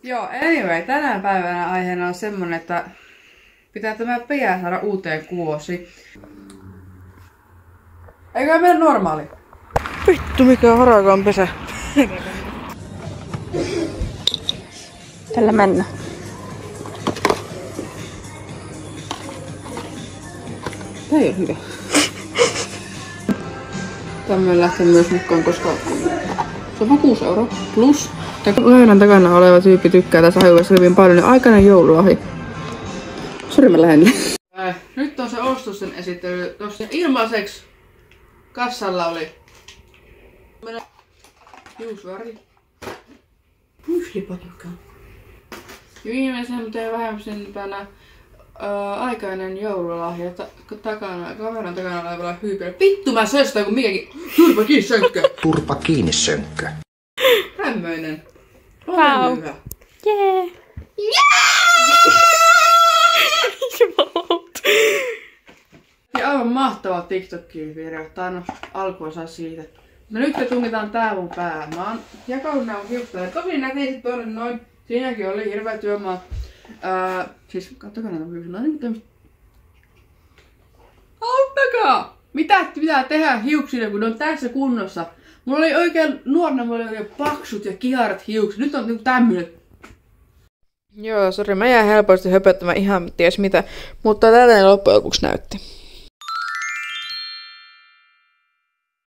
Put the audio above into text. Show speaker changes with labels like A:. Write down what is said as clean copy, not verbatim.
A: Joo, anyway, tänään päivänä aiheena on semmonen, että pitää tämä pää saada uuteen kuosiin. Eikö mene normaali?
B: Vittu, mikä harakan pesä. Tällä mennä.
A: Tää ei oo hyvä. Tämmöinen lähtee myös mukaan, koska se on vaan 6 € plus. Lainan takana oleva tyyppi tykkää tässä hajuudessa hyvin paljon, niin aikainen joululahja. Sori, mä lähden. Nyt on se ostosten esittely. Tossa ilmaiseksi kassalla oli juusväri. Myslipatikka. Ja viimeisen tein vähemmän aikainen joululahja. Kameran takana olevalla hyypiöllä. Vittu mä söstän kun mikäkin. Turpa kiinni sönkkö.
C: Turpa kiinni sönkkö.
A: Tämmöinen.
B: Wow.
A: Hyvä.
B: Jee!
A: Ja aivan mahtava TikTok-video. Tää on alkuosa siitä. No nyt me tungetaan tää mun päähän. Mä oon jakanut nää mun hiukset. Tosi nätisit tuonne noin. Siinäkin oli hirveä työmaa. Siis kattokaa näitä mun hiukset. Niin auttakaa! Mitä pitää tehdä hiuksille, kun ne on tässä kunnossa? Mulla oli oikein nuorena, mulla oli paksut ja kiharat hiukset. Nyt on niinku tämmönen.
B: Joo, sori, mä jään helposti höpöttämään ihan ties mitä, mutta tältä ne loppujen lopuksi näytti.